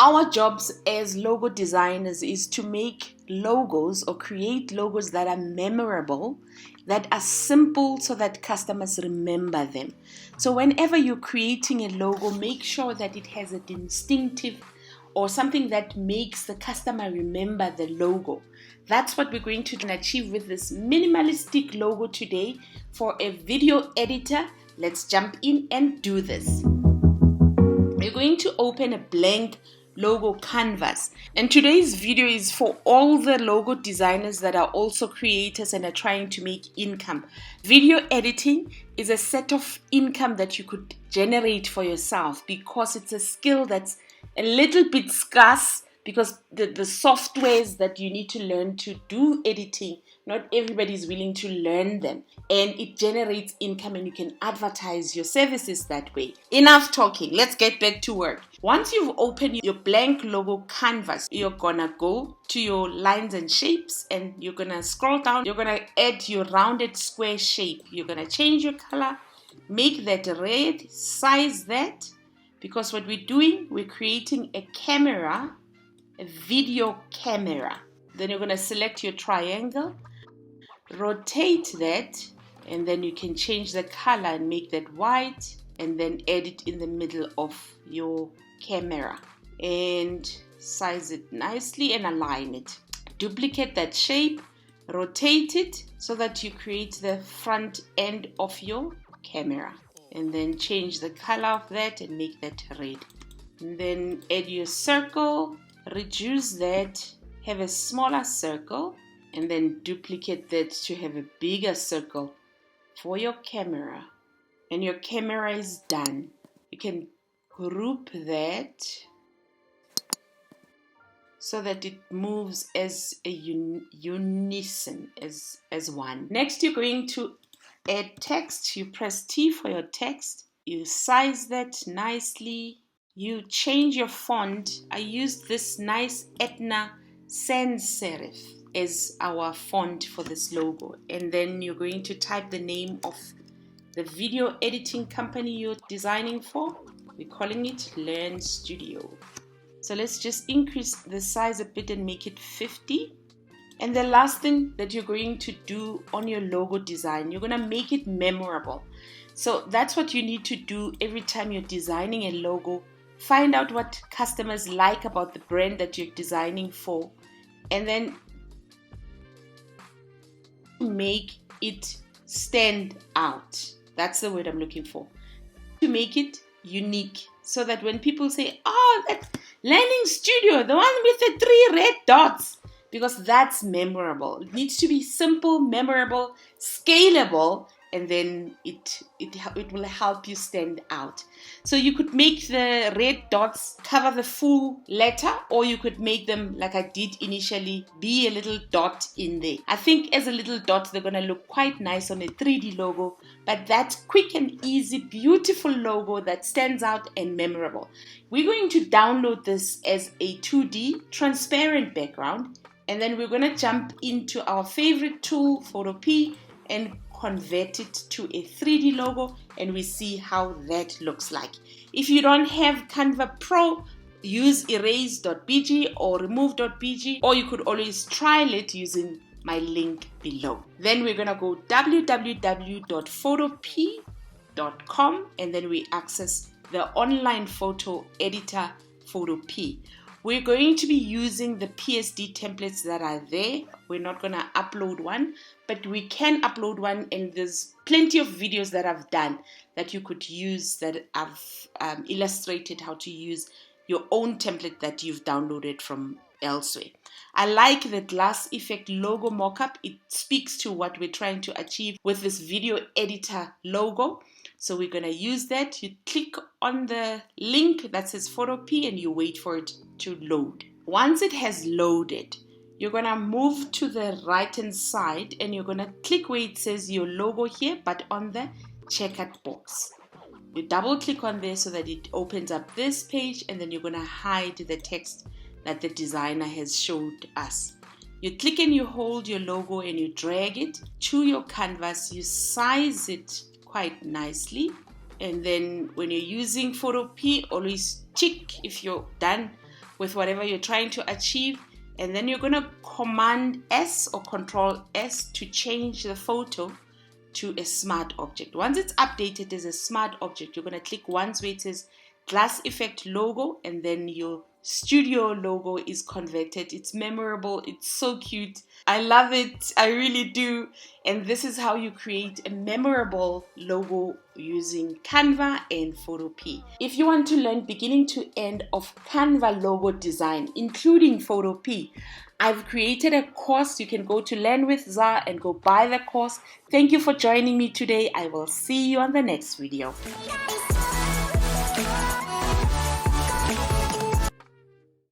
Our jobs as logo designers is to make logos or create logos that are memorable, that are simple so that customers remember them. So whenever you're creating a logo, make sure that it has a distinctive or something that makes the customer remember the logo. That's what we're going to achieve with this minimalistic logo today for a video editor. Let's jump in and do this. We're going to open a blank logo canvas, and today's video is for all the logo designers that are also creators and are trying to make income. Video editing is a set of income that you could generate for yourself because it's a skill that's a little bit scarce, because the softwares that you need to learn to do editing, not everybody is willing to learn them, and it generates income and you can advertise your services that way. Enough talking, let's get back to work. Once you've opened your blank logo canvas, you're gonna go to your lines and shapes and you're gonna scroll down. You're gonna add your rounded square shape. You're gonna change your color, make that red, size that, because what we're doing, we're creating a camera, a video camera. Then you're going to select your triangle, rotate that, and then you can change the color and make that white, and then add it in the middle of your camera and size it nicely and align it. Duplicate that shape, rotate it so that you create the front end of your camera, and then change the color of that and make that red. And then add your circle, reduce that, have a smaller circle, and then duplicate that to have a bigger circle for your camera. And your camera is done. You can group that so that it moves as a unison, as one. Next, you're going to add text. You press T for your text. You size that nicely. You change your font. I used this nice Etna sans serif as our font for this logo. And then you're going to type the name of the video editing company you're designing for. We're calling it Learn Studio. So let's just increase the size a bit and make it 50. And the last thing that you're going to do on your logo design, you're going to make it memorable. So that's what you need to do every time you're designing a logo. Find out what customers like about the brand that you're designing for, and then make it stand out. That's the word I'm looking for. To make it unique, so that when people say, "Oh, that's Learning Studio, the one with the 3 red dots," because that's memorable. It needs to be simple, memorable, scalable, and then it will help you stand out. So you could make the red dots cover the full letter, or you could make them, like I did initially, be a little dot in there. I think as a little dot, they're going to look quite nice on a 3D logo, but that's quick and easy, beautiful logo that stands out and memorable. We're going to download this as a 2D transparent background, and then we're going to jump into our favorite tool, Photopea, and convert it to a 3D logo, and we see how that looks like. If you don't have Canva Pro, use erase.bg or remove.bg, or you could always trial it using my link below. Then we're going to go www.photopea.com, and then we access the online photo editor Photopea. We're going to be using the PSD templates that are there. We're not going to upload one, but we can upload one, and there's plenty of videos that I've done that you could use, that I've illustrated how to use your own template that you've downloaded from elsewhere. I like the glass effect logo mockup. It speaks to what we're trying to achieve with this video editor logo. So we're going to use that. You click on the link that says Photopea and you wait for it to load. Once it has loaded, you're going to move to the right hand side and you're going to click where it says your logo here, but on the checkered box. You double click on there so that it opens up this page, and then you're going to hide the text that the designer has showed us. You click and you hold your logo and you drag it to your canvas. You size it quite nicely, and then when you're using Photopea, always check if you're done with whatever you're trying to achieve. And then you're going to Command S or Control S to change the photo to a smart object. Once it's updated as a smart object, you're going to click once where it says Glass Effect Logo, and then your studio logo is converted. It's memorable. It's so cute. I love it. I really do. And this is how you create a memorable logo using Canva and Photopea. If you want to learn beginning to end of Canva logo design, including Photopea, I've created a course. You can go to Learn with Za and go buy the course. Thank you for joining me today. I will see you on the next video.